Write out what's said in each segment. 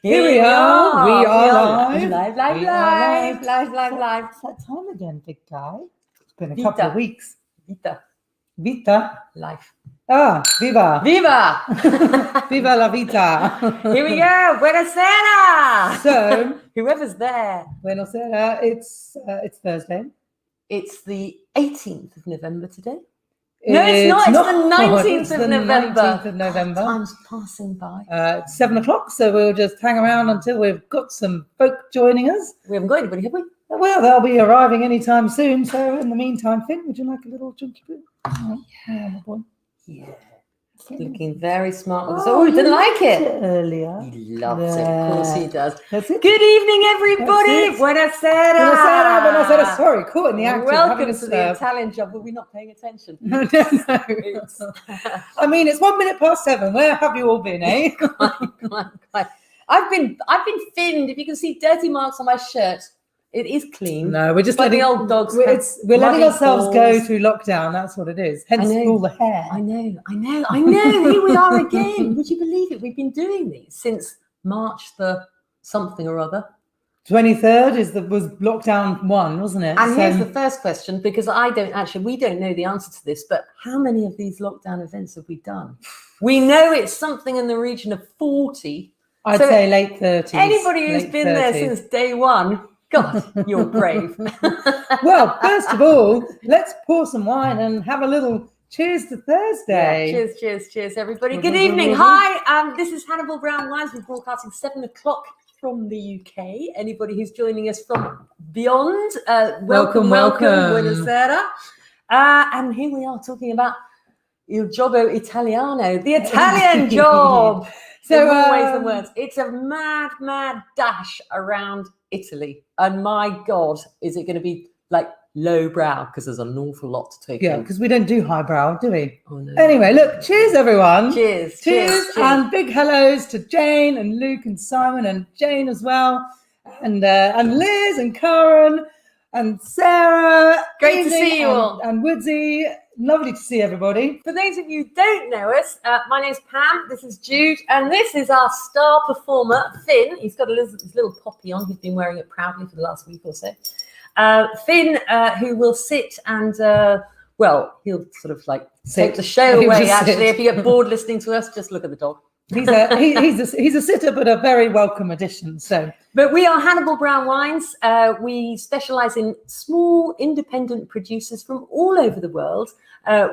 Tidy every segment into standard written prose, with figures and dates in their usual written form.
Here we are. We are live. Live. It's that time again, big guy. It's been a couple of weeks. Vita. Life. Ah, viva. Viva! Viva la vita. Here we go. Buonasera. So, whoever's there. buonasera. It's Thursday. It's the 18th of November today. No, it's not. It's the 19th of November. 19th of November. Time's passing by. It's 7 o'clock, so we'll just hang around until we've got some folk joining us. We haven't got anybody, have we? Well, they'll be arriving anytime soon. So, in the meantime, Finn, would you like a little chunky bit? Oh, yeah, my boy. Yeah. Looking very smart. Oh, he didn't like it earlier. He loves it. Of course he does. That's it. Good evening, everybody. Buonasera. Buonasera. Sorry, caught in the act. Welcome to the Italian job. Were we not paying attention? No. I mean, it's 1 minute past 7. Where have you all been, eh? Come on. I've been finned. If you can see dirty marks on my shirt, it is clean. No, we're just letting the old dogs. We're letting ourselves go through lockdown. That's what it is. Hence all the hair. I know. Here we are again. Would you believe it? We've been doing these since March the something or other. 23rd was lockdown 1, wasn't it? And here's the first question, because we don't know the answer to this, but how many of these lockdown events have we done? We know it's something in the region of 40. I'd say late 30s. Anybody who's been there since day one, God, you're brave. Well, first of all, let's pour some wine and have a little cheers to Thursday. Yeah, cheers, everybody. Good evening. Hi, this is Hannibal Brown Wines. We're broadcasting 7 o'clock from the UK. Anybody who's joining us from beyond, welcome. Buonasera. And here we are talking about Il Gioco Italiano, the Italian job. So in more ways than words. It's a mad dash around Italy. And my God, is it going to be like lowbrow? Because there's an awful lot to take in. Yeah, because we don't do highbrow, do we? Oh, no. Anyway, look, cheers, everyone. Cheers. And big hellos to Jane and Luke and Simon and Jane as well. And Liz and Karen and Sarah. Great to see you all. And Woodsy. Lovely to see everybody. For those of you who don't know us, my name's Pam, this is Jude, and this is our star performer, Finn. He's got his little poppy on. He's been wearing it proudly for the last week or so. Finn, who will sit and, he'll sort of like take the show away, actually. If you get bored listening to us, just look at the dog. He's a sitter, but a very welcome addition. But we are Hannibal Brown Wines. We specialise in small, independent producers from all over the world.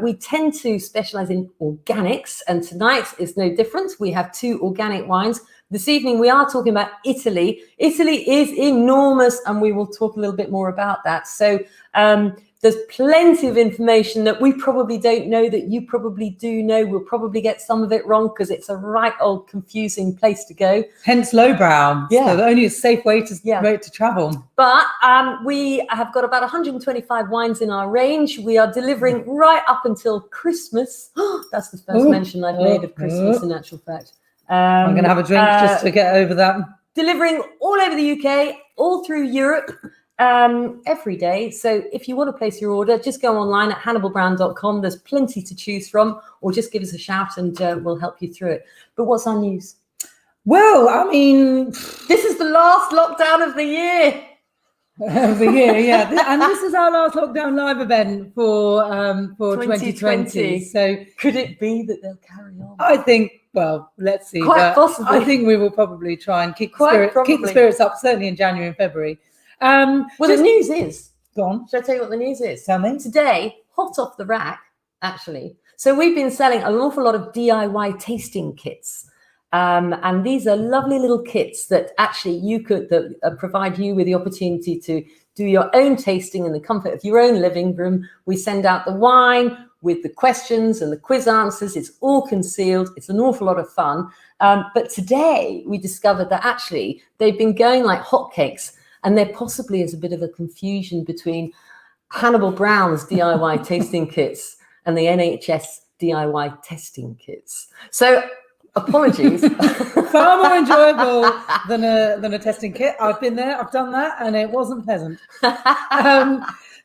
We tend to specialise in organics, and tonight is no different. We have 2 organic wines. This evening, we are talking about Italy. Italy is enormous, and we will talk a little bit more about that. So there's plenty of information that we probably don't know that you probably do know. We'll probably get some of it wrong because it's a right old confusing place to go. Hence lowbrow. Yeah. So only a safe way to travel. But we have got about 125 wines in our range. We are delivering right up until Christmas. That's the first mention I've made of Christmas, in actual fact. I'm going to have a drink just to get over that. Delivering all over the UK, all through Europe. Every day. So if you want to place your order, just go online at hannibalbrown.com. There's plenty to choose from, or just give us a shout and we'll help you through it. But what's our news? Well, I mean, this is the last lockdown of the year. And this is our last lockdown live event for 2020. So could it be that they'll carry on? I think. Well, let's see. Quite possibly. I think we will probably try and keep the spirits up, certainly in January and February. The news is. Go on. Shall I tell you what the news is? Tell me. Today, hot off the rack, actually. So we've been selling an awful lot of DIY tasting kits. And these are lovely little kits that actually provide you with the opportunity to do your own tasting in the comfort of your own living room. We send out the wine with the questions and the quiz answers. It's all concealed. It's an awful lot of fun. But today we discovered that actually they've been going like hotcakes. And there possibly is a bit of a confusion between Hannibal Brown's DIY tasting kits and the NHS DIY testing kits. So apologies. Far more enjoyable than a testing kit. I've been there, I've done that, and it wasn't pleasant.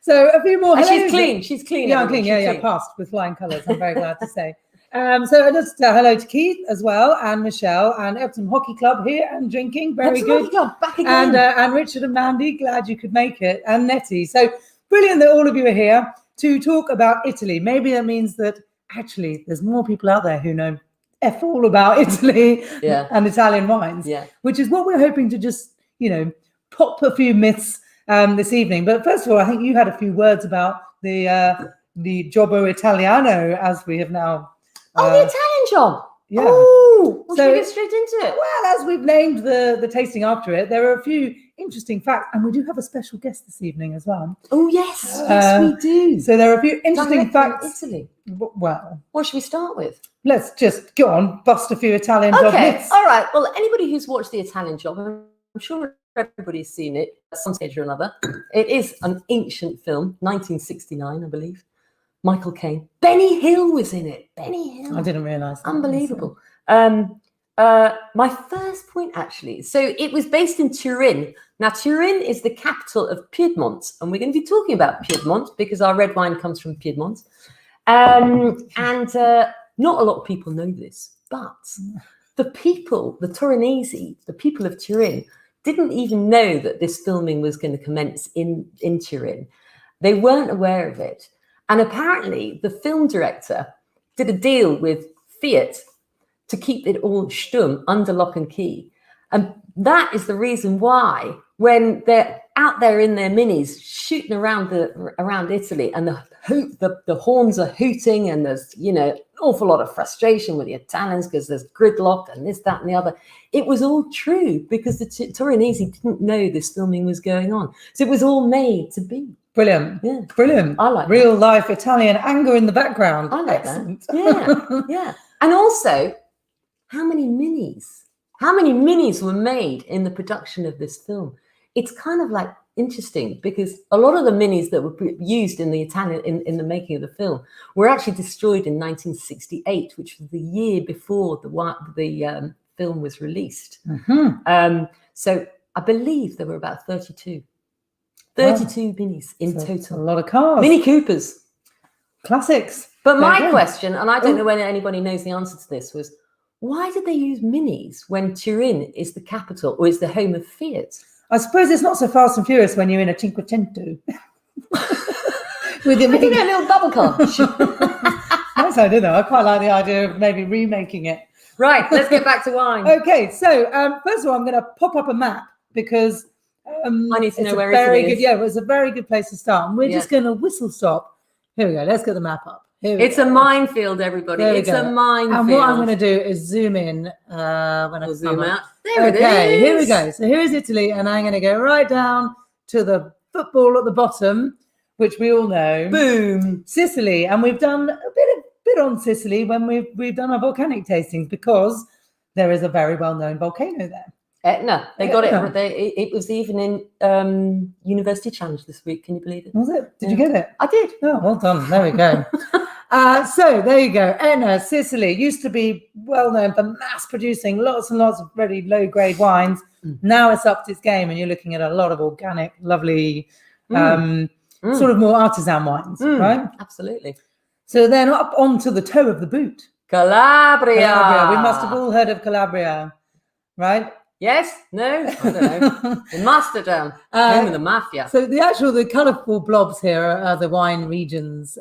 So a few more. And she's clean. She's clean. Yeah, I'm clean. Yeah, passed with flying colours. I'm very glad to say. So just hello to Keith as well, and Michelle, and Epsom Hockey Club here and drinking. Very Epsom good. Hockey Club, back again. And Richard and Mandy, glad you could make it, and Nettie. So brilliant that all of you are here to talk about Italy. Maybe that means that actually there's more people out there who know F all about Italy and Italian wines, which is what we're hoping to just, pop a few myths this evening. But first of all, I think you had a few words about the Giobo Italiano, as we have now. The Italian job. Yeah. Oh, should we get straight into it? Well, as we've named the tasting after it, there are a few interesting facts, and we do have a special guest this evening as well. Oh, yes. Yes, we do. So there are a few interesting facts. Italy. Well, what should we start with? Let's just go on, bust a few Italian job myths. All right. Well, anybody who's watched the Italian Job, I'm sure everybody's seen it at some stage or another. It is an ancient film, 1969, I believe. Michael Caine. Benny Hill was in it. Benny Hill. I didn't realise that. Unbelievable. My first point, actually. So it was based in Turin. Now, Turin is the capital of Piedmont, and we're going to be talking about Piedmont because our red wine comes from Piedmont. Not a lot of people know this, but the people, the Torinese, the people of Turin, didn't even know that this filming was going to commence in Turin. They weren't aware of it. And apparently the film director did a deal with Fiat to keep it all stum, under lock and key. And that is the reason why when they're out there in their minis shooting around Italy and the horns are hooting and there's, an awful lot of frustration with the Italians because there's gridlock and this, that and the other. It was all true because the Torinese didn't know this filming was going on. So it was all made to be. Brilliant. Yeah. Brilliant. I like real life Italian anger in the background. I like Excellent. that. Yeah. And also, how many minis were made in the production of this film? It's kind of like interesting because a lot of the minis that were used in the Italian in the making of the film were actually destroyed in 1968, which was the year before the film was released. Mm-hmm. So I believe there were about 32 minis in total. A lot of cars. Mini Coopers. Classics. But my question, and I don't know whether anybody knows the answer to this, was why did they use minis when Turin is the capital or is the home of Fiat? I suppose it's not so fast and furious when you're in a Cinquecento. With your a little double car. Nice idea, though. I quite like the idea of maybe remaking it. Right, let's get back to wine. Okay, so first of all, I'm going to pop up a map because I need to know where Italy is. Yeah, it was a very good place to start. And we're just going to whistle stop. Here we go. Let's get the map up. It's a minefield, everybody. It's a minefield. And what I'm going to do is zoom in when I zoom out. There it is. Okay, here we go. So here is Italy, and I'm going to go right down to the football at the bottom, which we all know. Boom. Sicily, and we've done a bit on Sicily when we've done our volcanic tastings because there is a very well-known volcano there. Etna. They got it. It was even in University Challenge this week. Can you believe it? Was it? Did you get it? I did. Oh, well done. There we go. So there you go. Etna, Sicily, used to be well known for mass producing lots and lots of very low-grade wines. Now it's upped its game, and you're looking at a lot of organic, lovely, sort of more artisan wines, right? Absolutely. So then up onto the toe of the boot. Calabria. We must have all heard of Calabria, right? Yes? No? I don't know. They must have done. Home of the mafia. So the colourful blobs here are the wine regions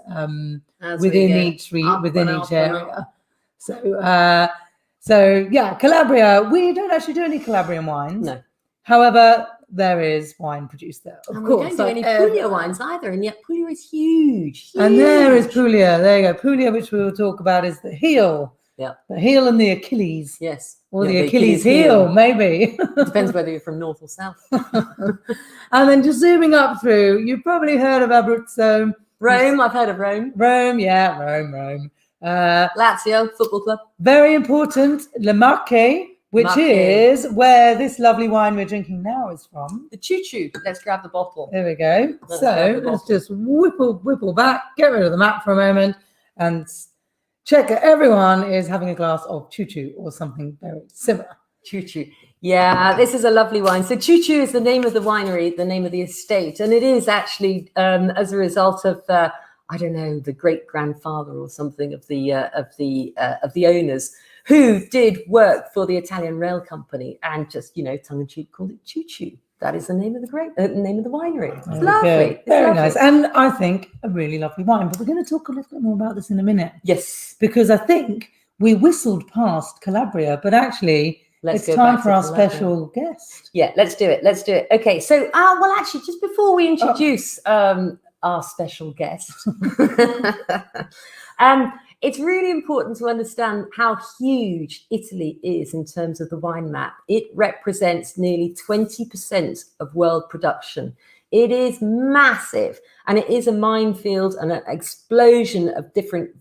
within each area. So yeah, Calabria. We don't actually do any Calabrian wines. No. However, there is wine produced there. Of course. We don't do any Puglia wines either, and yet Puglia is huge. And there is Puglia. There you go. Puglia, which we will talk about, is the heel. Yeah. The heel and the Achilles. Yes. Or the Achilles heel, maybe. Depends whether you're from north or south. And then just zooming up through, you've probably heard of Abruzzo. Rome, I've heard of Rome. Rome. Lazio Football Club. Very important, Le Marche, which is where this lovely wine we're drinking now is from. The choo-choo. Let's grab the bottle. There we go. Let's just whipple back, get rid of the map for a moment, and check that everyone is having a glass of choo-choo or something very similar. Choo-choo. Yeah, this is a lovely wine. So choo-choo is the name of the winery, the name of the estate. And it is actually as a result of I don't know, the great grandfather or something of the owners, who did work for the Italian rail company and just, tongue in cheek called it Choo Choo. That is the name of the name of the winery. It's lovely. It's very lovely. nice, and I think a really lovely wine. But we're going to talk a little bit more about this in a minute. Yes, because I think we whistled past Calabria, but actually it's time for our special guest. Yeah, let's do it. Okay, so well, actually, just before we introduce our special guest, it's really important to understand how huge Italy is in terms of the wine map. It represents nearly 20% of world production. It is massive, and it is a minefield and an explosion of different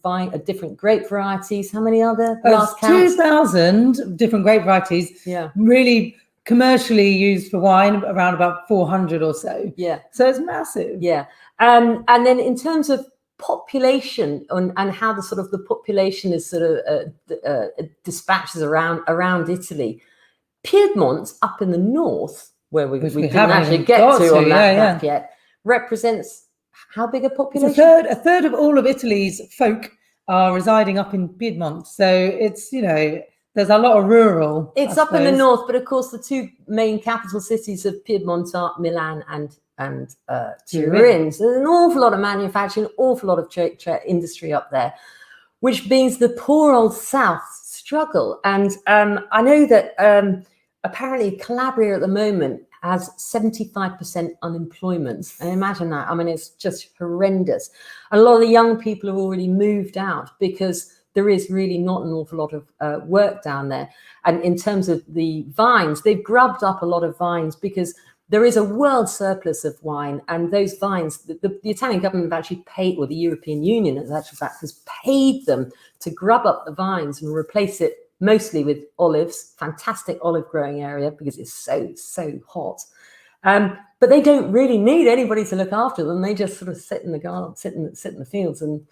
grape varieties. How many are there? 2,000 different grape varieties. Yeah, really commercially used for wine, around about 400 or so. Yeah, so it's massive. Yeah, and then in terms of population and how the population is dispatches around Italy, Piedmont up in the north, where we didn't actually get to on that map yet, represents how big a population? It's a third of all of Italy's folk are residing up in Piedmont. So it's, there's a lot of rural. It's up in the north, but of course the two main capital cities of Piedmont are Milan and Turin. So there's an awful lot of manufacturing, an awful lot of industry up there, which means the poor old south struggle. And I know that apparently Calabria at the moment has 75% unemployment. And imagine that. I mean, it's just horrendous. And a lot of the young people have already moved out because there is really not an awful lot of work down there. And in terms of the vines, they've grubbed up a lot of vines because there is a world surplus of wine, and those vines, the Italian government have actually paid, or the European Union has paid them to grub up the vines and replace it mostly with olives, fantastic olive growing area because it's so hot. But they don't really need anybody to look after them. They just sort of sit in the garden, sit in the fields and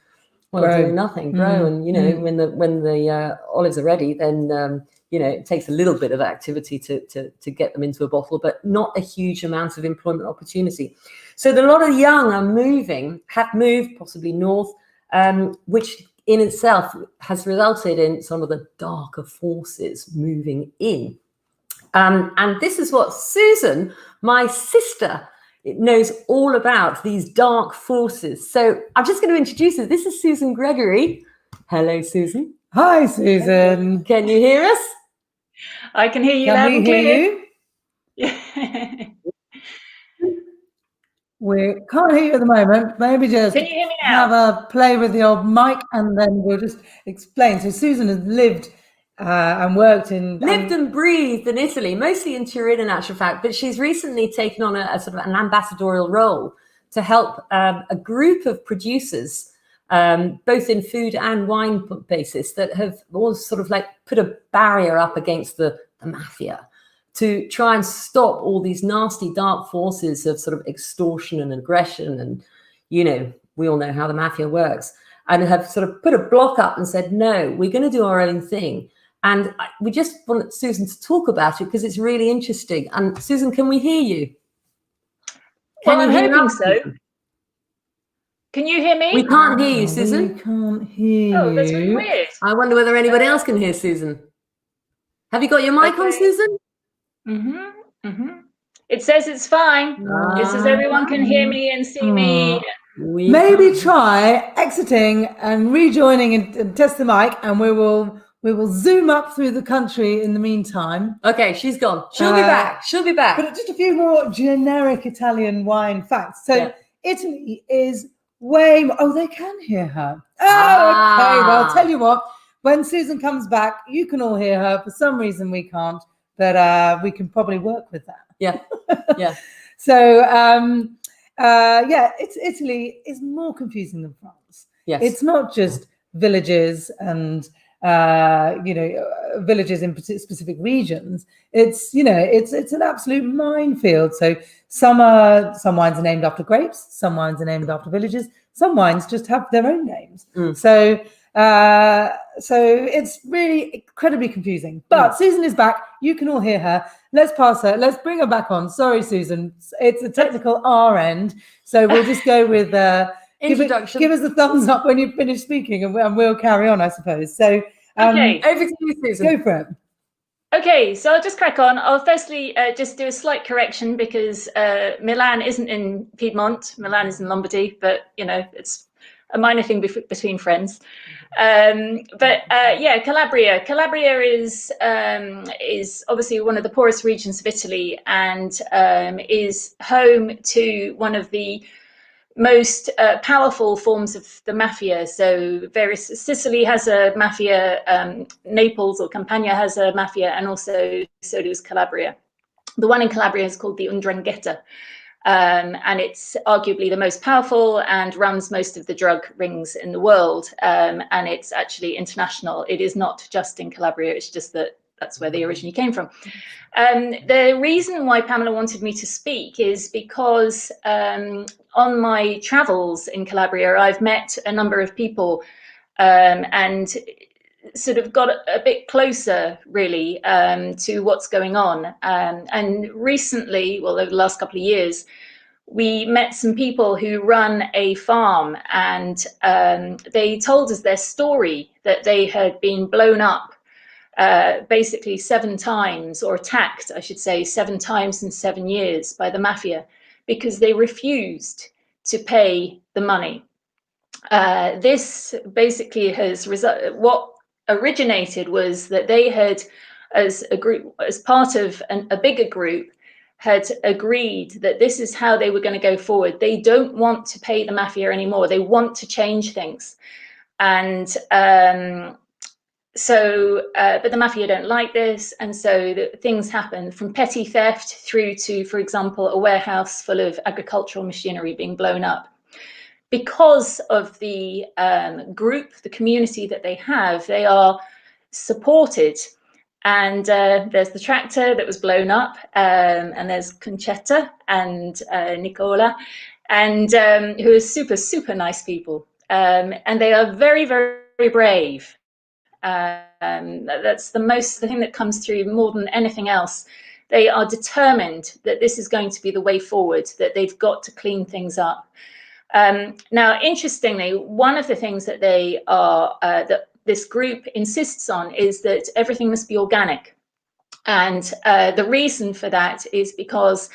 do nothing, grow. And when the olives are ready, then it takes a little bit of activity to get them into a bottle, but not a huge amount of employment opportunity. So a lot of young have moved possibly north, which in itself has resulted in some of the darker forces moving in. And this is what Susan, my sister, knows all about, these dark forces. So I'm just going to introduce her. This is Susan Gregory. Hello, Susan. Hi, Susan. Can you hear us? I can hear you loud and clear. Yeah. We can't hear you at the moment. Maybe just can you hear me now? Have a play with the old mic and then we'll just explain. So Susan has lived and worked in... Lived and breathed in Italy, mostly in Turin in actual fact, but she's recently taken on a sort of an ambassadorial role to help a group of producers, both in food and wine basis, that have all sort of like put a barrier up against the mafia to try and stop all these nasty dark forces of sort of extortion and aggression. And, we all know how the mafia works, and have sort of put a block up and said, no, we're going to do our own thing. And we just want Susan to talk about it because it's really interesting. And Susan, can we hear you? I'm hoping so. Can you hear me? We can't hear you, Susan. We can't hear you. Oh, that's really weird. I wonder whether anybody else can hear Susan. Have you got your mic on, Susan? It says it's fine. It says everyone can hear me and see me. Maybe try exiting and rejoining and test the mic, and we will zoom up through the country in the meantime. Okay, she's gone. She'll be back. She'll be back. But just a few more generic Italian wine facts. So Italy is way more... Oh, they can hear her. Oh, okay. Well, I'll tell you what. When Susan comes back, you can all hear her. For some reason, we can't. But we can probably work with that. Yeah. Yeah. So, Italy is more confusing than France. Yes. It's not just villages and, villages in specific regions. It's an absolute minefield. So some wines are named after grapes. Some wines are named after villages. Some wines just have their own names. So it's really incredibly confusing. But Susan is back. You can all hear her. Let's pass her. Let's bring her back on. Sorry, Susan. It's a technical R end. So we'll just go with introduction. Give us a thumbs up when you've finished speaking, and we'll carry on, I suppose. So, Okay. Over to you, Susan. Go for it. Okay, so I'll just crack on. I'll firstly just do a slight correction because Milan isn't in Piedmont. Milan is in Lombardy, but it's a minor thing between friends. Yeah, Calabria. Calabria is obviously one of the poorest regions of Italy, and is home to one of the most powerful forms of the mafia. So Sicily has a mafia, Naples or Campania has a mafia, and also so does Calabria. The one in Calabria is called the 'Ndrangheta, and it's arguably the most powerful and runs most of the drug rings in the world. And it's actually international. It is not just in Calabria, it's just that that's where they originally came from. The reason why Pamela wanted me to speak is because on my travels in Calabria, I've met a number of people and sort of got a bit closer, really, to what's going on. And recently, well, over the last couple of years, we met some people who run a farm, and they told us their story, that they had been blown up basically 7 times, or attacked, I should say, 7 times in 7 years by the mafia, because they refused to pay the money. This basically has what originated was that they had, as a group, as part of a bigger group, had agreed that this is how they were going to go forward. They don't want to pay the mafia anymore. They want to change things. And but the mafia don't like this, and so things happen, from petty theft through to, for example, a warehouse full of agricultural machinery being blown up. Because of the group, the community that they have, they are supported. And there's the tractor that was blown up, and there's Concetta and Nicola, and who are super, super nice people. And they are very, very brave. That's the thing that comes through more than anything else. They are determined that this is going to be the way forward, that they've got to clean things up. Now, interestingly, one of the things that they are that this group insists on is that everything must be organic, and the reason for that is because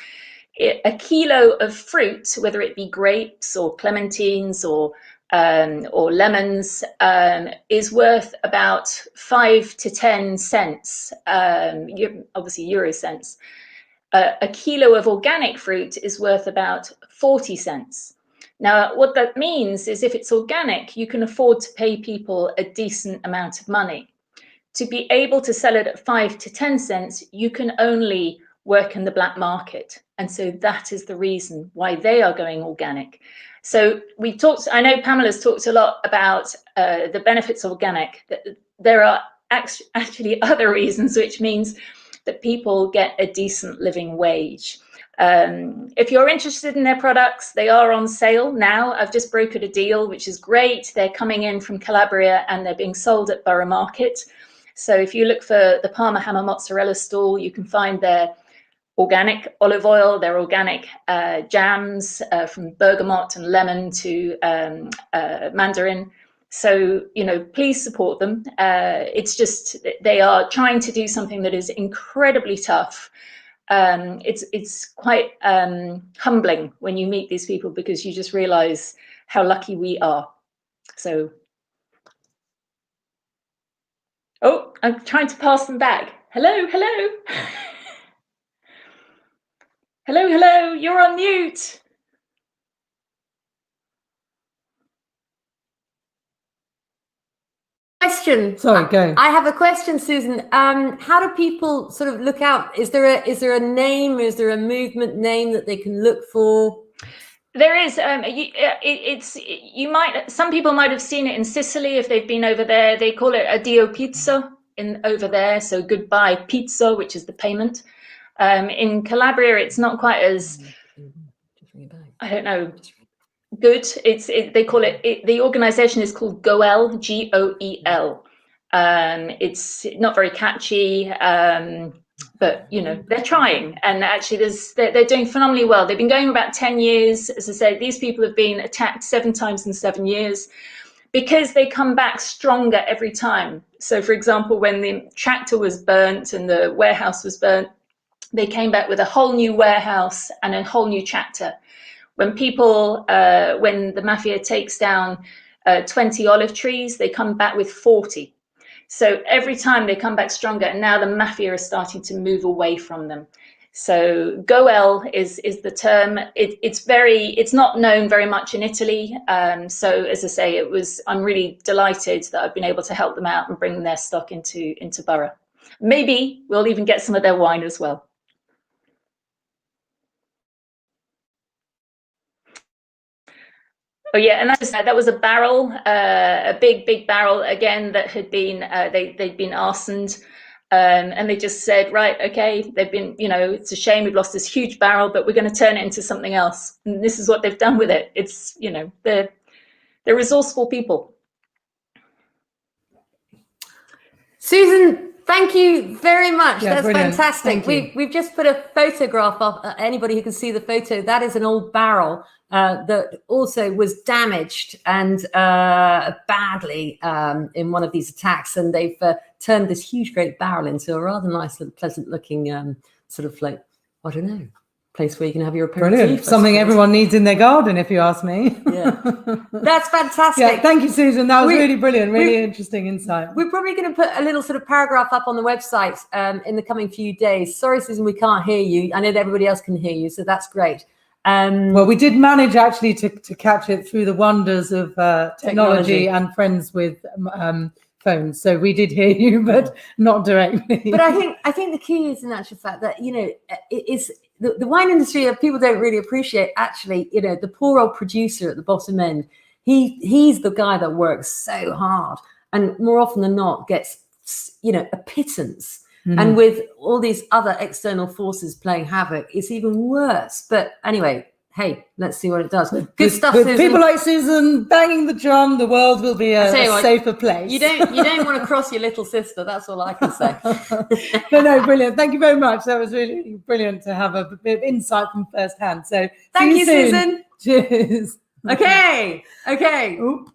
a kilo of fruit, whether it be grapes or clementines or lemons, is worth about 5 to 10 cents, obviously euro cents. A kilo of organic fruit is worth about 40 cents. Now, what that means is if it's organic, you can afford to pay people a decent amount of money. To be able to sell it at 5 to 10 cents, you can only work in the black market. And so that is the reason why they are going organic. So I know Pamela's talked a lot about the benefits of organic. There are actually other reasons, which means that people get a decent living wage. If you're interested in their products, they are on sale now. I've just brokered a deal, which is great. They're coming in from Calabria and they're being sold at Borough Market. So if you look for the Parma Hammer mozzarella stall, you can find their organic olive oil, their organic jams, from bergamot and lemon to mandarin. So, please support them. It's just, they are trying to do something that is incredibly tough. It's quite humbling when you meet these people, because you just realize how lucky we are. So, oh, I'm trying to pass them back. Hello, hello. Hello, hello, you're on mute. Question. Sorry, go. I have a question, Susan. How do people sort of look out? Is there a name? Is there a movement name that they can look for? There is. Some people might have seen it in Sicily if they've been over there. They call it addio pizza over there. So goodbye pizza, which is the payment. In Calabria, it's not quite as, I don't know, good. They call it, the organization is called Goel, Goel. It's not very catchy. but they're trying, and actually they're doing phenomenally well. They've been going about 10 years. As I say, these people have been attacked 7 times in 7 years, because they come back stronger every time. So, for example, when the tractor was burnt and the warehouse was burnt, they came back with a whole new warehouse and a whole new tractor. When the mafia takes down 20 olive trees, they come back with 40. So every time they come back stronger, and now the mafia is starting to move away from them. So goel is the term. It's not known very much in Italy. So as I say, I'm really delighted that I've been able to help them out and bring their stock into Borough. Maybe we'll even get some of their wine as well. Oh yeah, and that was a barrel, a big barrel again that had been they'd been arsoned. And they just said, right, okay, they've been, it's a shame we've lost this huge barrel, but we're going to turn it into something else. And this is what they've done with it. It's, they're resourceful people. Susan, thank you very much. Yeah, that's brilliant. fantastic. We've just put a photograph up. Anybody who can see the photo, that is an old barrel that also was damaged and badly in one of these attacks. And they've turned this huge, great barrel into a rather nice, little, pleasant-looking sort of like, I don't know, place where you can have your aperitif. Brilliant. Something everyone needs in their garden, if you ask me. Yeah, that's fantastic. Yeah, thank you, Susan. That was really brilliant, really interesting insight. We're probably going to put a little sort of paragraph up on the website in the coming few days. Sorry, Susan, we can't hear you. I know that everybody else can hear you, so that's great. Well, we did manage actually to catch it through the wonders of technology and friends with phones. So we did hear you, but not directly. But I think the key is in actual fact that, it's the wine industry, people don't really appreciate actually, the poor old producer at the bottom end. He's the guy that works so hard and more often than not gets, a pittance. Mm-hmm. And with all these other external forces playing havoc, it's even worse. But anyway, hey, let's see what it does. Good stuff, with Susan. People like Susan banging the drum, the world will be a safer place. You don't want to cross your little sister. That's all I can say. But no, brilliant. Thank you very much. That was really brilliant to have a bit of insight from first hand. So thank you, soon. Susan. Cheers. Okay. Oop.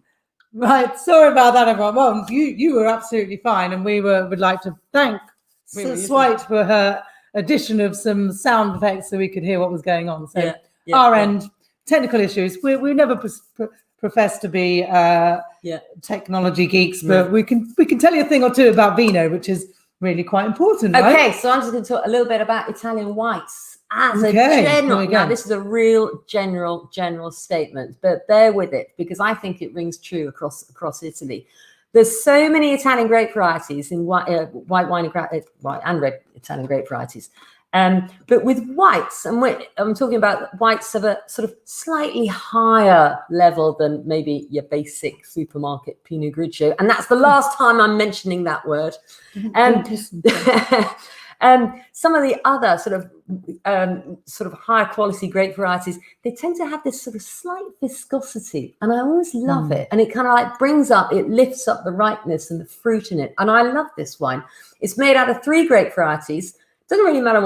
Right. Sorry about that, everyone. Well, you were absolutely fine, and we would like to thank Swite for her addition of some sound effects so we could hear what was going on. So end, technical issues. We never profess to be technology geeks, but we can tell you a thing or two about vino, which is really quite important. Okay, right? So I'm just going to talk a little bit about Italian whites as a general. Now, this is a real general statement, but bear with it because I think it rings true across Italy. There's so many Italian grape varieties in white wine and red Italian grape varieties. But with whites, and I'm talking about whites of a sort of slightly higher level than maybe your basic supermarket Pinot Grigio. And that's the last time I'm mentioning that word. Some of the other sort of higher quality grape varieties, they tend to have this sort of slight viscosity, and I always love it. And it kind of like lifts up the ripeness and the fruit in it. And I love this wine. It's made out of 3 grape varieties. Doesn't really matter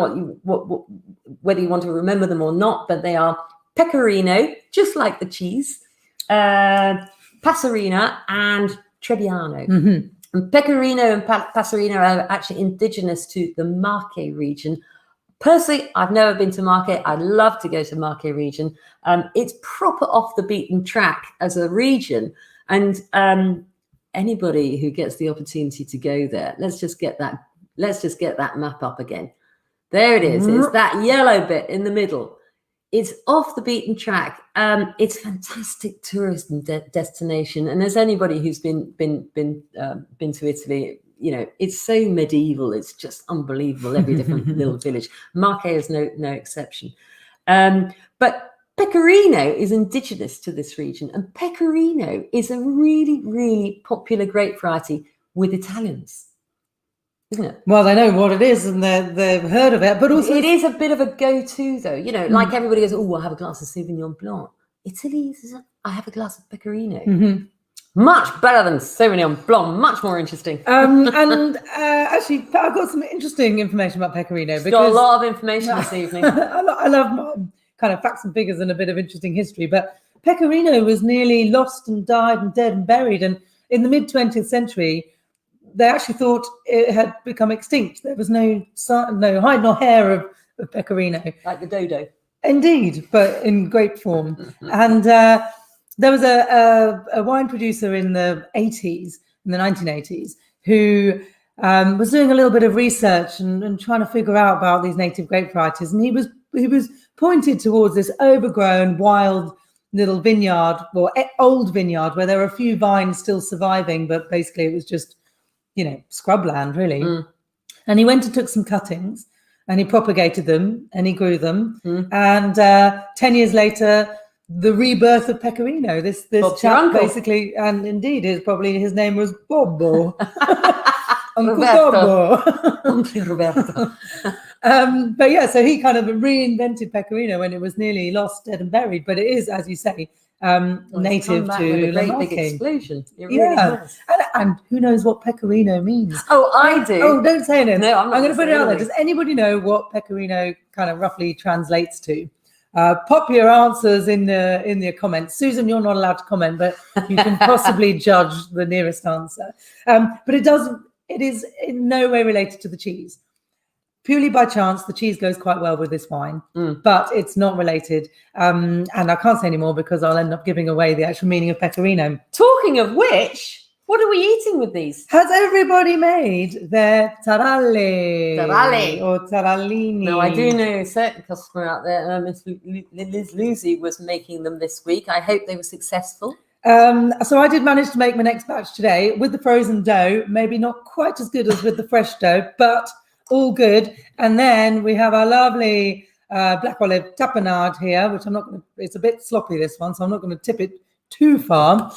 whether you want to remember them or not, but they are Pecorino, just like the cheese, Passerina, and Trebbiano. Mm-hmm. And Pecorino and Passerino are actually indigenous to the Marche region. Personally, I've never been to Marche. I'd love to go to Marche region. It's proper off the beaten track as a region. And anybody who gets the opportunity to go there, let's just get that map up again. There it is. It's that yellow bit in the middle. It's off the beaten track. It's a fantastic tourist destination. And as anybody who's been to Italy, it's so medieval. It's just unbelievable. Every different little village. Marche is no exception. But Pecorino is indigenous to this region, and Pecorino is a really, really popular grape variety with Italians. Isn't it? Well, they know what it is and they've heard of it, but also it is a bit of a go-to, though. Like everybody goes, "Oh, I'll have a glass of Sauvignon Blanc." Italy is, I have a glass of Pecorino. Mm-hmm. Much better than Sauvignon Blanc. Much more interesting. Actually, I've got some interesting information about Pecorino. She's got a lot of information this evening. I love my kind of facts and figures and a bit of interesting history. But Pecorino was nearly lost and died and dead and buried. And in the mid-20th century, they actually thought it had become extinct. There was no hide nor hair of Pecorino. Like the dodo. Indeed, but in grape form. And there was a wine producer in the 1980s, who was doing a little bit of research and trying to figure out about these native grape varieties. And he was pointed towards this overgrown, wild little vineyard, or old vineyard, where there were a few vines still surviving, but basically it was just, scrubland, really. And he went and took some cuttings and he propagated them and he grew them. And 10 years later, the rebirth of Pecorino, this chap basically, and indeed his name was Bobbo. Uncle Bobbo. Uncle Roberto. But yeah, so he kind of reinvented Pecorino when it was nearly lost, dead and buried. But it is, as you say, native to a great big explosion. It really has. And who knows what Pecorino means? Oh, I do. Oh, don't say it. No, I'm going to put it out there. Does anybody know what Pecorino kind of roughly translates to? Pop your answers in the comments. Susan, you're not allowed to comment, but you can possibly judge the nearest answer. But it is in no way related to the cheese. Purely by chance, the cheese goes quite well with this wine, but it's not related. And I can't say any more because I'll end up giving away the actual meaning of Pecorino. Talking of which, what are we eating with these? Has everybody made their taralli? Taralli. Or tarallini? No, I do know a certain customer out there, Miss Liz Lucy, was making them this week. I hope they were successful. So I did manage to make my next batch today with the frozen dough. Maybe not quite as good as with the fresh dough, but all good. And then we have our lovely black olive tapenade here, which I'm not going to, it's a bit sloppy, this one, so I'm not going to tip it too far.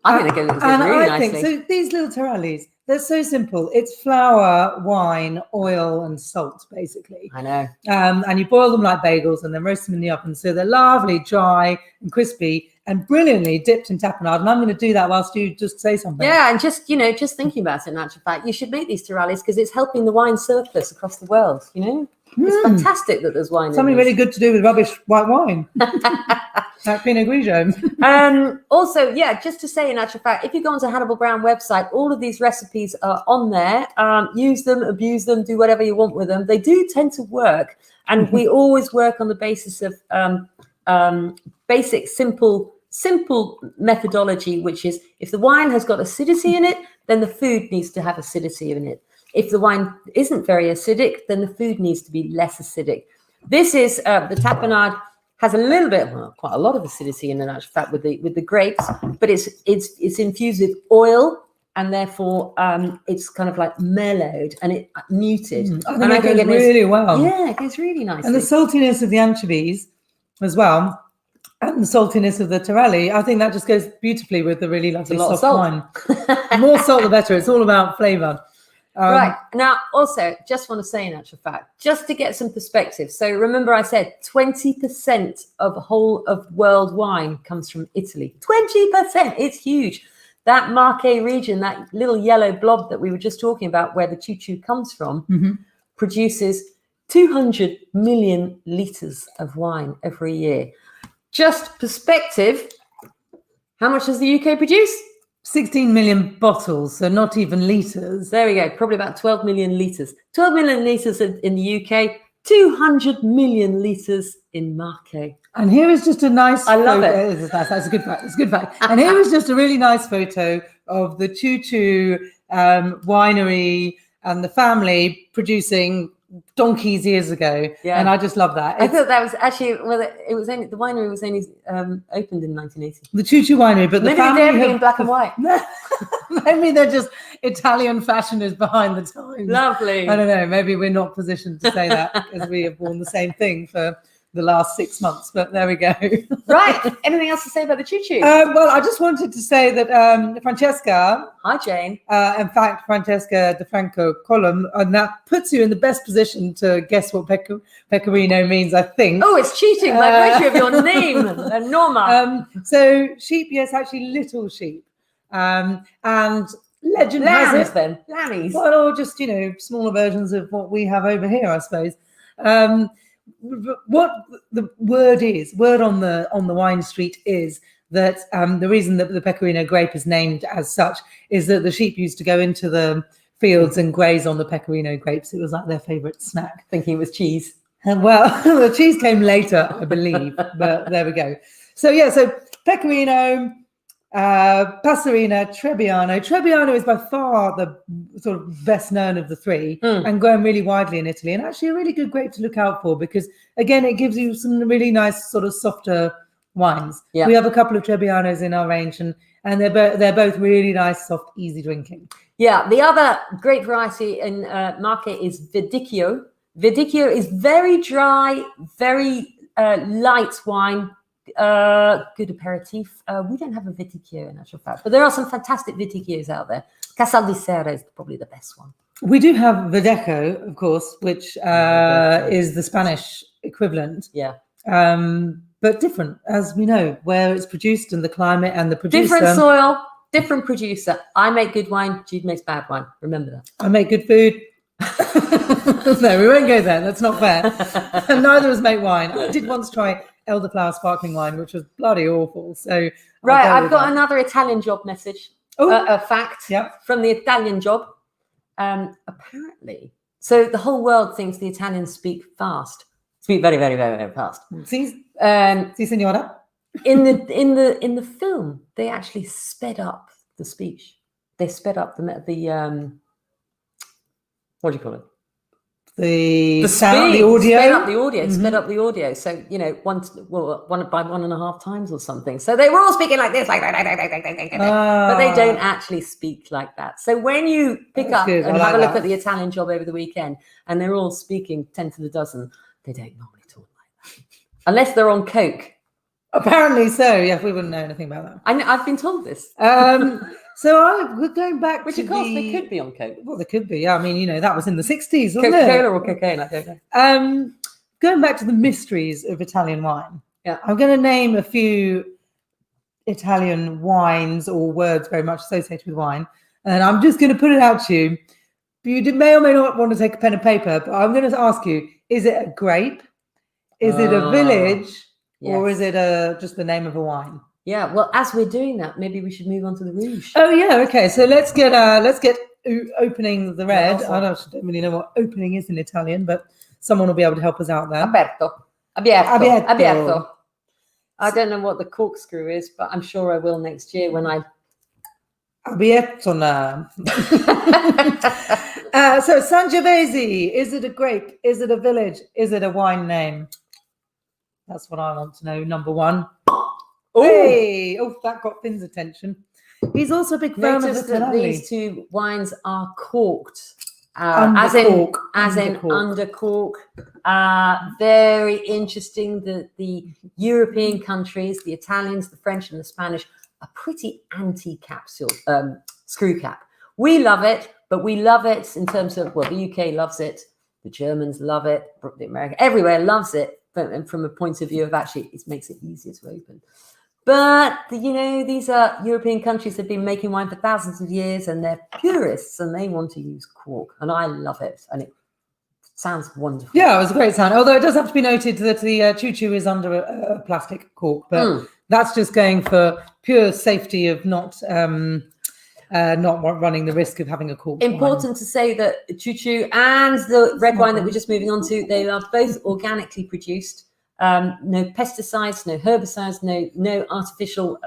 I think they're going to look really nicely. So these little tarallis, they're so simple. It's flour, wine, oil, and salt, basically. I know. And you boil them like bagels and then roast them in the oven. So they're lovely, dry, and crispy, and brilliantly dipped in tapenade. And I'm going to do that whilst you just say something. Yeah, and just thinking about it, in actual fact, you should make these tarallis because it's helping the wine surplus across the world, It's fantastic that there's wine Something in really good to do with rubbish white wine. Like Pinot Grigio. Also, just to say, in actual fact, if you go onto Hannibal Brown website, all of these recipes are on there. Use them, abuse them, do whatever you want with them. They do tend to work. And we always work on the basis of basic, simple methodology, which is if the wine has got acidity in it, then the food needs to have acidity in it. If the wine isn't very acidic, then the food needs to be less acidic. This is the tapenade has a little bit, quite a lot of acidity in actual fact with the grapes, but it's infused with oil, and therefore it's kind of like mellowed and it muted. I think it goes really well. Yeah, it goes really nicely. And the saltiness of the anchovies as well, and the saltiness of the taralli, I think that just goes beautifully with the really lovely soft wine. The more salt, the better. It's all about flavour. Right. Now, also, just want to say in actual fact, just to get some perspective. So remember I said 20% of whole of world wine comes from Italy. 20%. It's huge. That Marche region, that little yellow blob that we were just talking about where the choo-choo comes from, produces 200 million litres of wine every year. Just perspective, how much does the UK produce? 16 million bottles, so not even litres. There we go, probably about 12 million litres. 12 million litres in the UK, 200 million litres in Marche. And here is just a nice I love photo. it. That's a good fact. It's a good fact. And here is just a really nice photo of the Choo-Choo winery and the family producing donkeys years ago. Yeah. And I just love that. I thought that was actually, it was only, the winery was only opened in 1980. The Choo-Choo winery, but the family they're in black and white. Maybe they're just Italian fashioners behind the times. Lovely. I don't know. Maybe we're not positioned to say that because we have worn the same thing for the last 6 months, but there we go. Right. Anything else to say about the choo-choo? Well, I just wanted to say that Francesca, Hi, Jane. in fact, Francesca DeFranco Column, and that puts you in the best position to guess what Pecorino means, I think. Oh, it's cheating by virtue of your name, Norma. So sheep, yes, actually little sheep. And legend has Lambs, it, then. Lammies. well, or just, smaller versions of what we have over here, I suppose. What the word on the wine street is that the reason that the Pecorino grape is named as such is that the sheep used to go into the fields and graze on the Pecorino grapes. It was like their favorite snack. Thinking it was cheese. And well, the cheese came later, I believe, but there we go. So Pecorino, Passerina, Trebbiano. Trebbiano is by far the sort of best known of the three and grown really widely in Italy, and actually a really good grape to look out for because, again, it gives you some really nice sort of softer wines. Yeah. We have a couple of Trebbianos in our range, and they're both really nice, soft, easy drinking. Yeah, the other great variety in market is Verdicchio. Verdicchio is very dry, very light wine. Good aperitif. We don't have a Verdicchio in actual fact, but there are some fantastic Verdicchios out there. Casal di Serra is probably the best one. We do have Verdejo, of course, which is the Spanish equivalent. Yeah. But different, as we know, where it's produced and the climate and the producer. Different soil, different producer. I make good wine, Jude makes bad wine. Remember that. I make good food. No, we won't go there. That's not fair. And neither of us make wine. I did once try elderflower sparkling wine, which was bloody awful. So right, I've got another Italian job message. A fact from the Italian job. Apparently, so the whole world thinks the Italians speak fast. Speak very, very, very, very fast. Si, signora. In the film, they actually sped up the speech. They sped up the what do you call it? The speed, sound, the audio. Sped up the audio. Sped up the audio. So one by 1.5 times or something. So they were all speaking like this, like but they don't actually speak like that. So when you pick up and have a look at the Italian job over the weekend, and they're all speaking 10 to the dozen, they don't normally talk like that, unless they're on coke. Apparently so. Yeah, we wouldn't know anything about that. I've been told this. So we're going back Which to of course they could be on coke. Well, they could be. Yeah, I mean, that was in the 60s, wasn't it? Coca-Cola or cocaine, I don't know. Going back to the mysteries of Italian wine. Yeah. I'm going to name a few Italian wines or words very much associated with wine, and I'm just going to put it out to you. You may or may not want to take a pen and paper, but I'm going to ask you: is it a grape? Is it a village? Yes. Or is it just the name of a wine? Yeah, well, as we're doing that, maybe we should move on to the rouge. Oh yeah, okay. So let's get opening the red. I don't really know what opening is in Italian, but someone will be able to help us out there. Aperto. I don't know what the corkscrew is, but I'm sure I will next year when I. Abietona. So Sangiovese, is it a grape? Is it a village? Is it a wine name? That's what I want to know. Number one. Ooh. Hey, that got Finn's attention. He's also a big fan of that these two wines are corked, under cork. Very interesting that the European countries, the Italians, the French, and the Spanish are pretty anti-capsule screw cap. We love it, but we love it in terms of the UK loves it, the Germans love it, the American, everywhere loves it, but from a point of view of actually it makes it easier to open. But, these are European countries that have been making wine for thousands of years, and they're purists, and they want to use cork. And I love it. And it sounds wonderful. Yeah, it was a great sound. Although it does have to be noted that the choo-choo is under a plastic cork. But that's just going for pure safety of not running the risk of having a cork. Important to say that choo-choo and the red wine that we're just moving on to, they are both organically produced. No pesticides, no herbicides, no artificial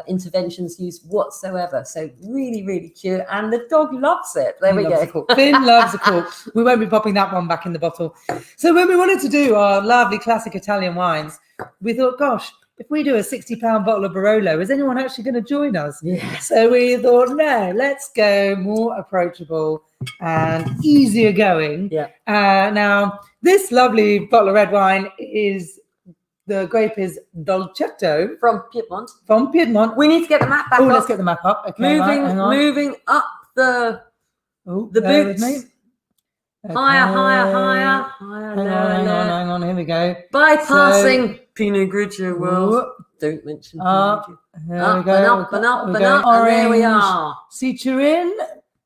interventions used whatsoever. So really, really pure. And the dog loves it. There we go. Finn loves a cork. We won't be popping that one back in the bottle. So when we wanted to do our lovely classic Italian wines, we thought, gosh, if we do a £60 bottle of Barolo, is anyone actually going to join us? Yeah. So we thought, no, let's go more approachable and easier going. Yeah. Now, this lovely bottle of red wine the grape is Dolcetto From Piedmont. from Piedmont. We need to get the map back Oh, up. let's get the map up. Okay, hang on. Moving up the bear with boots. me. Higher, higher, Hang on, here we go. Bypassing Pinot Grigio world. Don't mention Pinot Grigio. Here Up we go. and up and up and up, and there we are. Citroën.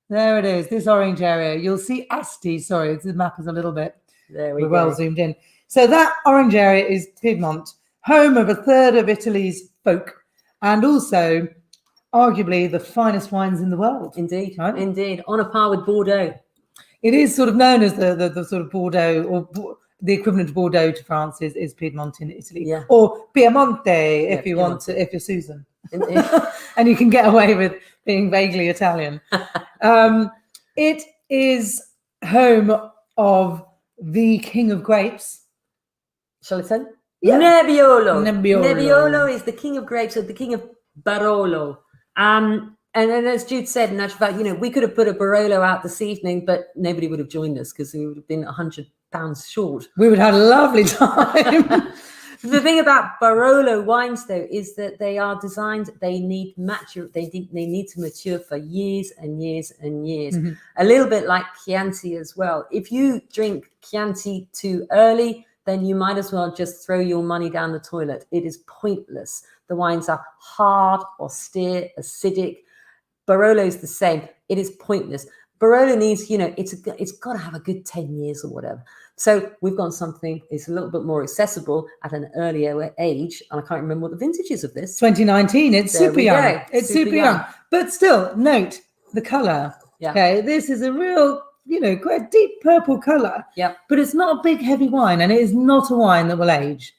There it is, this orange area. You'll see Asti. Sorry, the map is a little bit We're well zoomed in. So that orange area is Piedmont, home of a third of Italy's folk, and also arguably the finest wines in the world. Indeed, right? Indeed. On a par with Bordeaux. It is sort of known as the sort of Bordeaux, or the equivalent of Bordeaux to France is Piedmont in Italy. Yeah. Or Piemonte if you want to, if you're Susan. And you can get away with being vaguely Italian. It is home of the king of grapes. Shall I say? Yeah. Nebbiolo is the king of grapes, or the king of Barolo. And then, as Jude said, in actual fact, we could have put a Barolo out this evening, but nobody would have joined us because we would have been £100 short. We would have had a lovely time. The thing about Barolo wines, though, is that they are designed. They need they need to mature for years and years and years. Mm-hmm. A little bit like Chianti as well. If you drink Chianti too early, then you might as well just throw your money down the toilet. It is pointless. The wines are hard, austere, acidic. Barolo is the same. It is pointless. Barolo needs, it's got to have a good 10 years or whatever. So we've got something, it's a little bit more accessible at an earlier age. And I can't remember what the vintage is of this. 2019. It's There super we young. go. It's Super super young. But still, note the colour. Yeah. Okay, this is a real, quite deep purple colour. Yep. But it's not a big, heavy wine, and it is not a wine that will age.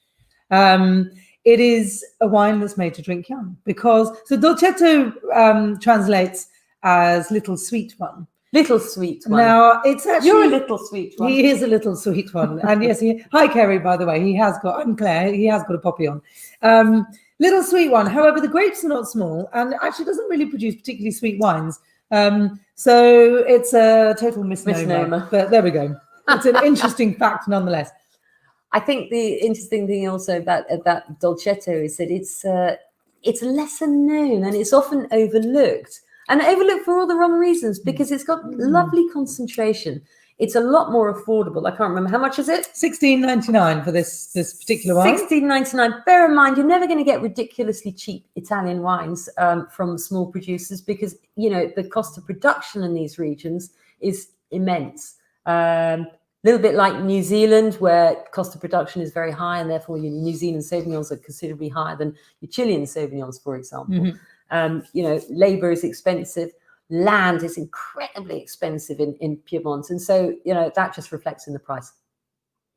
It is a wine that's made to drink young, because Dolcetto translates as little sweet one. Little sweet one. Now, it's actually... You're a little sweet one. He is a little sweet one. And yes, hi, Kerry, by the way. I'm Claire. He has got a poppy on. Little sweet one. However, the grapes are not small, and actually doesn't really produce particularly sweet wines. So it's a total misnomer. But there we go. It's an interesting fact nonetheless. I think the interesting thing also about Dolcetto is that it's lesser known, and it's often overlooked. And overlooked for all the wrong reasons, because it's got lovely concentration. It's a lot more affordable. I can't remember, how much is it? $16.99 for this particular wine. $16.99. Bear in mind, you're never going to get ridiculously cheap Italian wines from small producers, because the cost of production in these regions is immense. A little bit like New Zealand, where cost of production is very high, and therefore your New Zealand Sauvignons are considerably higher than your Chilean Sauvignons, for example. Mm-hmm. Labor is expensive, land is incredibly expensive in Piedmont, and so that just reflects in the price.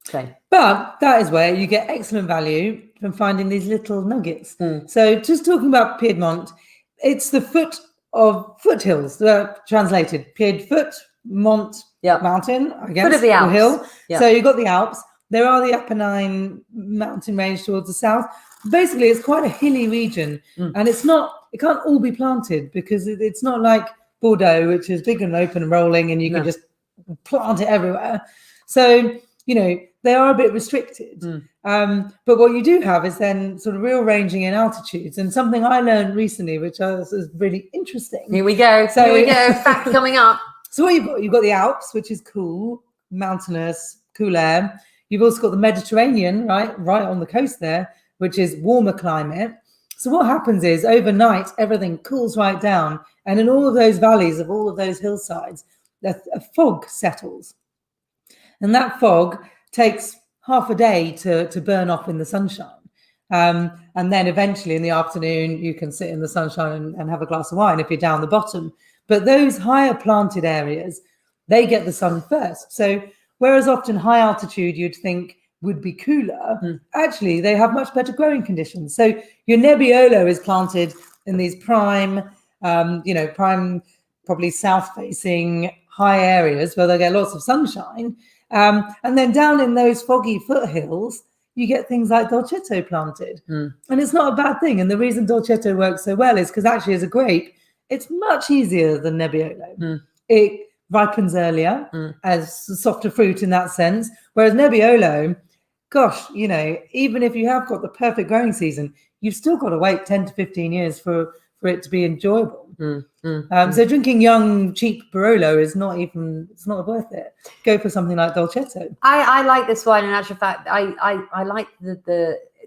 Okay, but that is where you get excellent value from finding these little nuggets. So just talking about Piedmont, it's the foot of foothills, translated Piedfoot, Mont, mountain, I guess, foot of the Alps. Hill. Yep. So you've got the Alps. There are the Apennine mountain range towards the south. Basically, it's quite a hilly region, and it can't all be planted, because it's not like Bordeaux, which is big and open and rolling, and you can just plant it everywhere. So, they are a bit restricted. But what you do have is then sort of real ranging in altitudes, and something I learned recently, which is really interesting. Here we go. Fact coming up. So what you've got the Alps, which is cool, mountainous, cool air. You've also got the Mediterranean, right on the coast there, which is warmer climate. So what happens is overnight, everything cools right down. And in all of those valleys of all of those hillsides, a fog settles. And that fog takes half a day to burn off in the sunshine. And then eventually in the afternoon, you can sit in the sunshine and have a glass of wine if you're down the bottom. But those higher planted areas, they get the sun first. So whereas often high altitude, you'd think would be cooler, actually they have much better growing conditions. So your Nebbiolo is planted in these prime probably south facing high areas where they get lots of sunshine, and then down in those foggy foothills you get things like Dolcetto planted. And it's not a bad thing. And the reason Dolcetto works so well is because actually as a grape, it's much easier than Nebbiolo. It ripens earlier as a softer fruit in that sense. Whereas Nebbiolo, gosh, you know, even if you have got the perfect growing season, you've still got to wait 10 to 15 years for it to be enjoyable. So drinking young, cheap Barolo is not even, it's not worth it. Go for something like Dolcetto. I like this wine. In actual fact, I like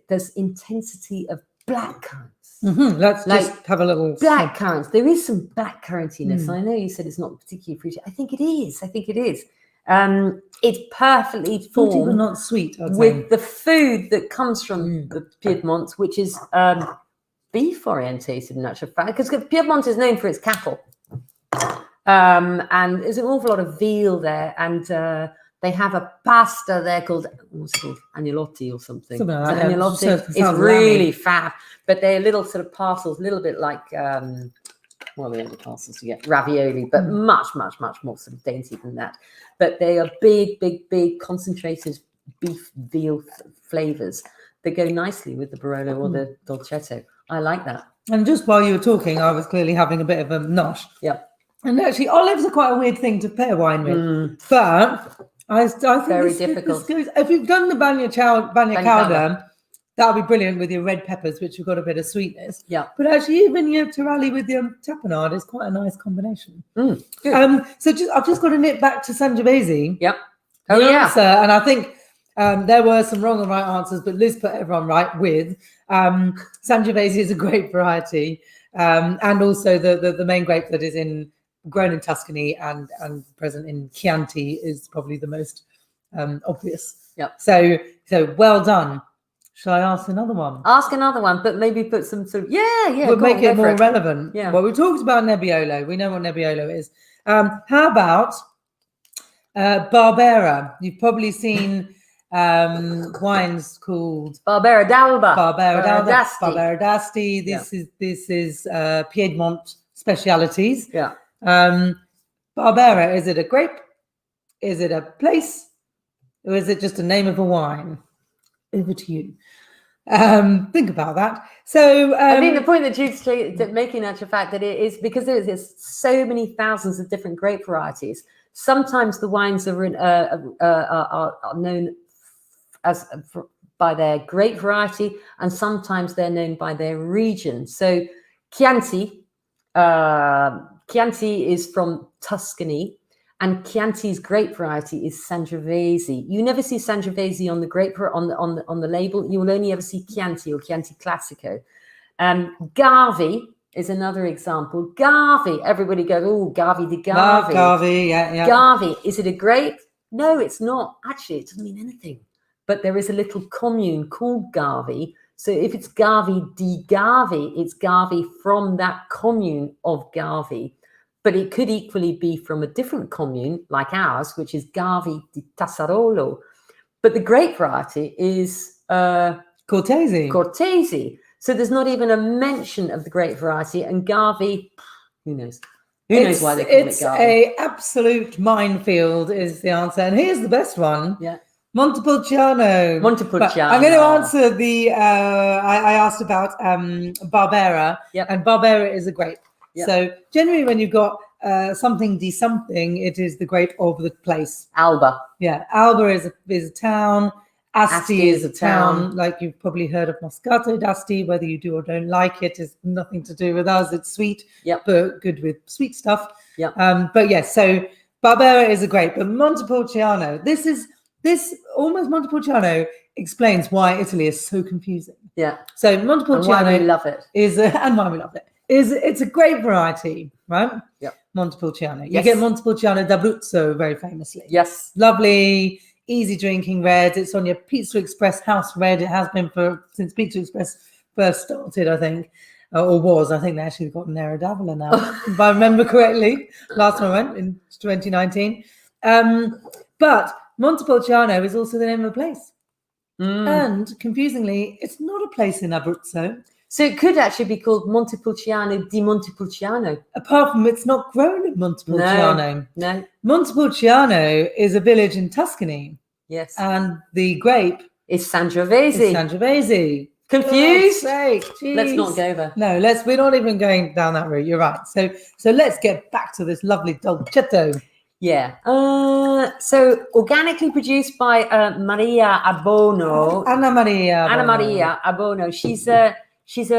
there's intensity of black currants. Let's just have a little black currants. There is some black currantiness. I know you said it's not particularly fruity. I think it is. It's perfectly fruity formed, but not sweet. with the food that comes from the Piedmont, which is beef orientated in actual fact, because Piedmont is known for its cattle, and there's an awful lot of veal there, and they have a pasta there called, what's it called, agnolotti or something. Something like that. Agnolotti. It's really fab, but they're little sort of parcels, a little bit like well, the only parcels you get ravioli, but much more sort of dainty than that. But they are big concentrated beef veal flavors that go nicely with the Barolo or the Dolcetto. I like that. And just while you were talking, I was clearly having a bit of a nosh. Yeah. And actually, olives are quite a weird thing to pair wine with. But I think very this difficult. goes, if you've done the Bagna Cauda, that'll be brilliant with your red peppers, which have got a bit of sweetness. Yeah. But actually, even your Torali with your Tapenade is quite a nice combination. Good. So I've just got to nip back to Sangiovese. Yep. Oh, yeah. And I think there were some wrong and right answers, but Liz put everyone right with Sangiovese is a great variety. And also the main grape that is grown in Tuscany and present in Chianti is probably the most obvious. Yep. So well done. Shall I ask another one? Ask another one, but maybe put some sort of We'll make it more relevant. Yeah. Well, we talked about Nebbiolo. We know what Nebbiolo is. How about Barbera? You've probably seen wines called Barbera d'Alba, Barbera d'Asti. This is Piedmont specialities. Yeah. Barbera, is it a grape? Is it a place? Or is it just a name of a wine? Over to you. Think about that. So I think the point that Jude's making, actual fact, that it is because there's so many thousands of different grape varieties. Sometimes the wines are known as by their grape variety, and sometimes they're known by their region. So Chianti is from Tuscany, and Chianti's grape variety is Sangiovese. You never see Sangiovese on the grape on the label. You will only ever see Chianti or Chianti Classico. Garvi is another example. Garvi, everybody goes, oh, Garvi di Garvi. Garvi, yeah. Garvi, is it a grape? No, it's not. Actually, it doesn't mean anything. But there is a little commune called Garvi. So if it's Garvi di Garvi, it's Garvi from that commune of Garvi. But it could equally be from a different commune like ours, which is Garvi di Tassarolo. But the grape variety is Cortese. So there's not even a mention of the grape variety. And Garvi, who knows? Who knows why they call it Garvi? It's an absolute minefield is the answer. And here's the best one. Yeah. Montepulciano. I'm going to answer the, I asked about Barbera. Yep. And Barbera is a grape. Yep. So generally when you've got something, it is the grape of the place. Alba. Yeah. Alba is a town. Asti is a town. Like you've probably heard of Moscato d'Asti. Whether you do or don't like it is nothing to do with us. It's sweet, but good with sweet stuff. But yes, so Barbera is a grape. But Montepulciano, Montepulciano explains why Italy is so confusing. Yeah. So Montepulciano, and why we love it. It's a grape variety, right? Yeah. Montepulciano. You Yes. get Montepulciano d'Abruzzo very famously. Yes. Lovely, easy drinking red. It's on your Pizza Express house red. It has been since Pizza Express first started, I think, or was. I think they actually got Nera d'Avola now, if I remember correctly. Last time I went in 2019. But Montepulciano is also the name of a place. And confusingly, it's not a place in Abruzzo. So it could actually be called Montepulciano di Montepulciano. Apart from it's not grown in Montepulciano. No. Montepulciano is a village in Tuscany. Yes. And the grape It's Sangiovese. It's Sangiovese. Confused? Let's Let's not go there. No, we're not even going down that route. You're right. So let's get back to this lovely Dolcetto. Yeah. So organically produced by Maria Abono. Anna Maria Abono. She's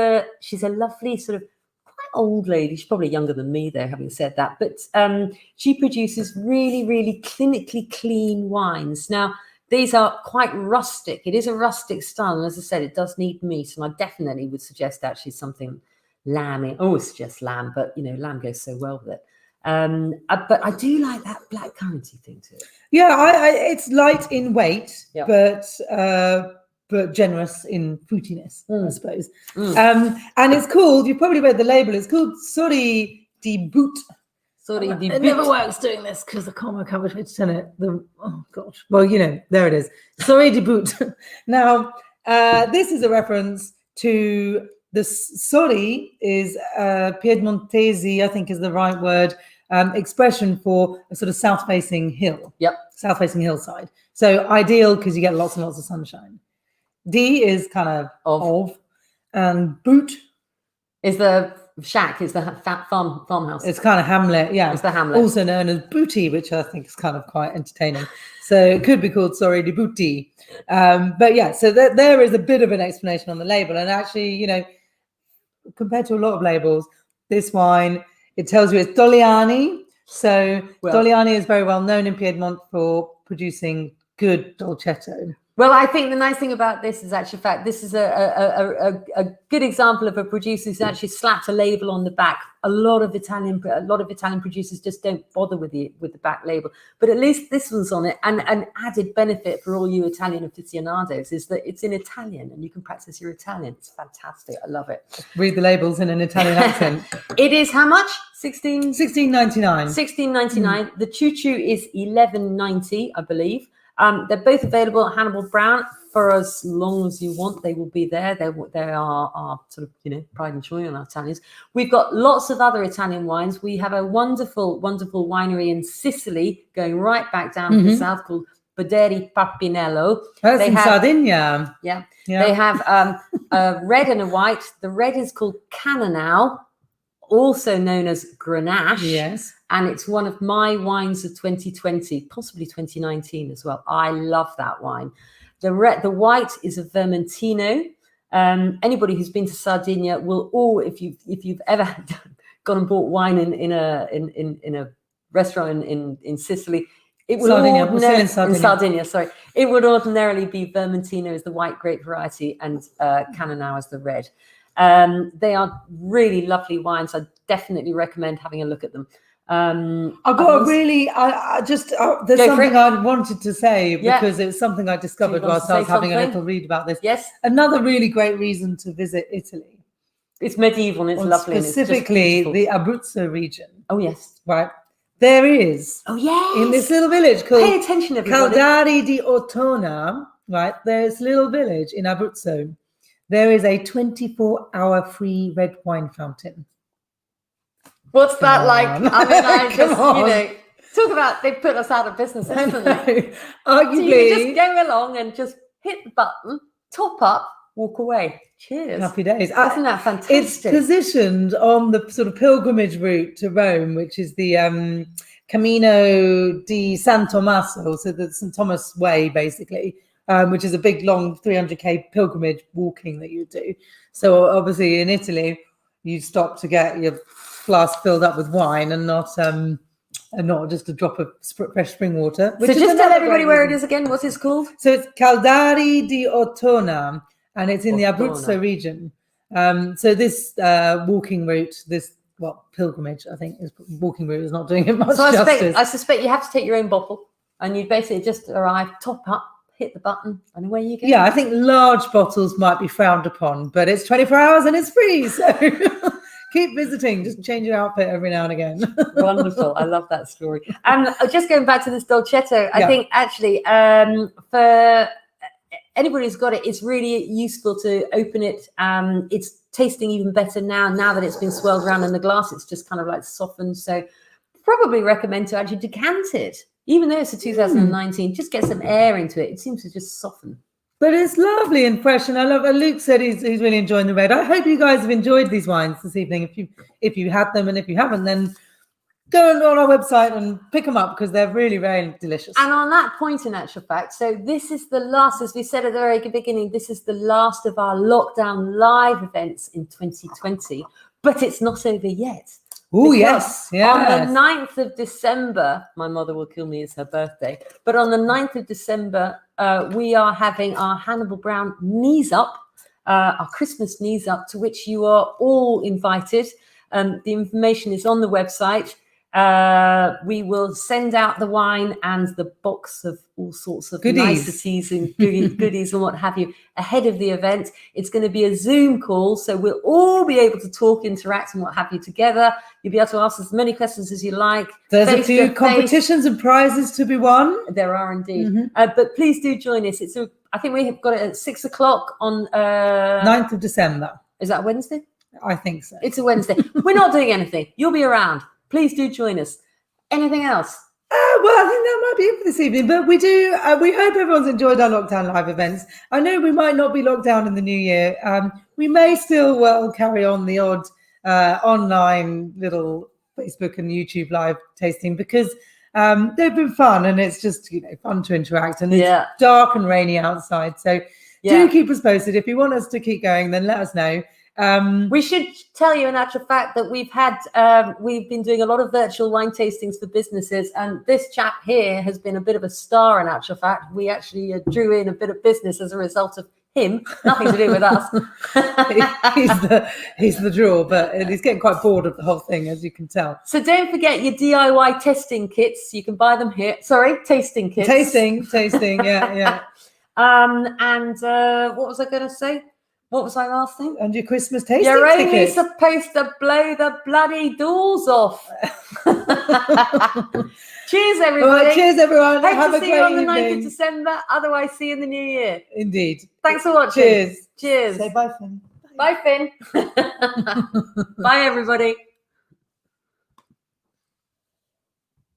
a lovely sort of quite old lady. She's probably younger than me, though, having said that. But she produces really, really clinically clean wines. Now, these are quite rustic. It is a rustic style. And as I said, it does need meat. And I definitely would suggest actually something lamb. I always suggest lamb, but, lamb goes so well with it. But I do like that black currancy thing too. Yeah, it's light in weight, Yeah. but generous in fruitiness, I suppose. And it's called, you've probably read the label, it's called Sori di Boot. Sorry, It never works doing this because the comma covers which turn it. Oh gosh. Well, there it is. Sori di Boot. Now, this is a reference to the Sori is Piedmontese, I think is the right word, expression for a sort of south-facing hill. Yep. South-facing hillside. So ideal because you get lots and lots of sunshine. D is kind of, and boot is the shack, is the farmhouse. It's kind of hamlet, yeah. It's the hamlet. Also known as booty, which I think is kind of quite entertaining. So it could be called Sori di Booty. But yeah, so there is a bit of an explanation on the label. And actually, compared to a lot of labels, this wine, it tells you it's Doliani. So Doliani is very well known in Piedmont for producing good Dolcetto. Well, I think the nice thing about this is actually, in fact, this is a good example of a producer who's actually slapped a label on the back. A lot of Italian producers just don't bother with the back label, but at least this one's on it. And an added benefit for all you Italian aficionados is that it's in Italian and you can practice your Italian. It's fantastic. I love it. Read the labels in an Italian accent. It is how much? $16.99. $16.99. The choo-choo is $11.90, I believe. They're both available at Hannibal Brown for as long as you want. They will be there. They are our sort of, pride and joy on our Italians. We've got lots of other Italian wines. We have a wonderful, wonderful winery in Sicily going right back down to the south called Boderi Papinello. That's in Sardinia. Yeah. They have a red and a white. The red is called Cananau, also known as Grenache. Yes. And it's one of my wines of 2020, possibly 2019 as well. I love that wine. The white is a Vermentino. Anybody who's been to Sardinia will if you've ever gone and bought wine in a restaurant in Sicily, it would Sardinia. in Sardinia, sorry. It would ordinarily be Vermentino as the white grape variety and Cananau as the red. They are really lovely wines. I definitely recommend having a look at them. I've got there's something I wanted to say because it was something I discovered whilst I was having a little read about this. Yes. Another really great reason to visit Italy. It's medieval and it's lovely. Specifically and the Abruzzo region. Oh, yes. Right. There is. Oh, yes. In this little village called Pay attention, everybody. Caldari di Ortona, right? There's a little village in Abruzzo. There is a 24-hour free red wine fountain. What's that like? I mean, I just, on. talk about they put us out of business, haven't they? Arguably. So you just go along and just hit the button, top up, walk away. Cheers. Happy days. Isn't that fantastic? It's positioned on the sort of pilgrimage route to Rome, which is the Camino di San Tommaso, so the St. Thomas Way, basically, which is a big, long 300k pilgrimage walking that you do. So obviously in Italy, you stop to get your flask filled up with wine and not just a drop of fresh spring water. So just tell everybody where it is again. What's it called? So it's Caldari di Ortona, and it's in the Abruzzo region. So this walking route, pilgrimage, I think, walking route is not doing it much justice. I suspect you have to take your own bottle, and you basically just arrive, top up, hit the button, and away you go. Yeah, I think large bottles might be frowned upon, but it's 24 hours and it's free, so keep visiting. Just change your outfit every now and again. Wonderful. I love that story. Just going back to this Dolcetto, I think actually for anybody who's got it, it's really useful to open it. It's tasting even better now that it's been swirled around in the glass. It's just kind of like softened. So probably recommend to actually decant it. Even though it's a 2019, just get some air into it. It seems to just soften. But it's lovely and fresh, and I love. Luke said he's really enjoying the red. I hope you guys have enjoyed these wines this evening. If you had them, and if you haven't, then go on our website and pick them up because they're really very delicious. And on that point, in actual fact, so this is the last, as we said at the very beginning, this is the last of our lockdown live events in 2020, but it's not over yet. Oh, yes. On the 9th of December, my mother will kill me, it's her birthday, but on the 9th of December, we are having our Hannibal Brown Knees Up, our Christmas Knees Up, to which you are all invited. The information is on the website. We will send out the wine and the box of all sorts of niceties and goodies and what have you ahead of the event. It's going to be a Zoom call, so we'll all be able to talk, interact and what have you together. You'll be able to ask as many questions as you like. There's a few competitions and prizes to be won. There are indeed. But please do join us. I think we have got it at 6 o'clock on 9th of December. Is that a Wednesday? I think so. It's a Wednesday. We're not doing anything. You'll be around. Please do join us. Anything else? Well, I think that might be it for this evening. But we hope everyone's enjoyed our lockdown live events. I know we might not be locked down in the new year. We may still carry on the odd online little Facebook and YouTube live tasting because they've been fun and it's just fun to interact. And it's dark and rainy outside. So do keep us posted. If you want us to keep going, then let us know. We should tell you in actual fact that we've been doing a lot of virtual wine tastings for businesses, and this chap here has been a bit of a star in actual fact. We actually drew in a bit of business as a result of him, nothing to do with us. he's the draw, but he's getting quite bored of the whole thing, as you can tell. So don't forget your DIY testing kits. You can buy them here. Sorry, tasting kits. Tasting, yeah. And what was I going to say? What was my last thing? And your Christmas tasting You're only tickets. supposed to blow the bloody doors off. Cheers, everybody. All right, cheers, everyone. Hope Have to a see great you on the evening. 9th of December. Otherwise, see you in the new year. Indeed. Thanks for watching. Cheers. Cheers. Say bye, Finn. Bye, Finn. Bye, everybody.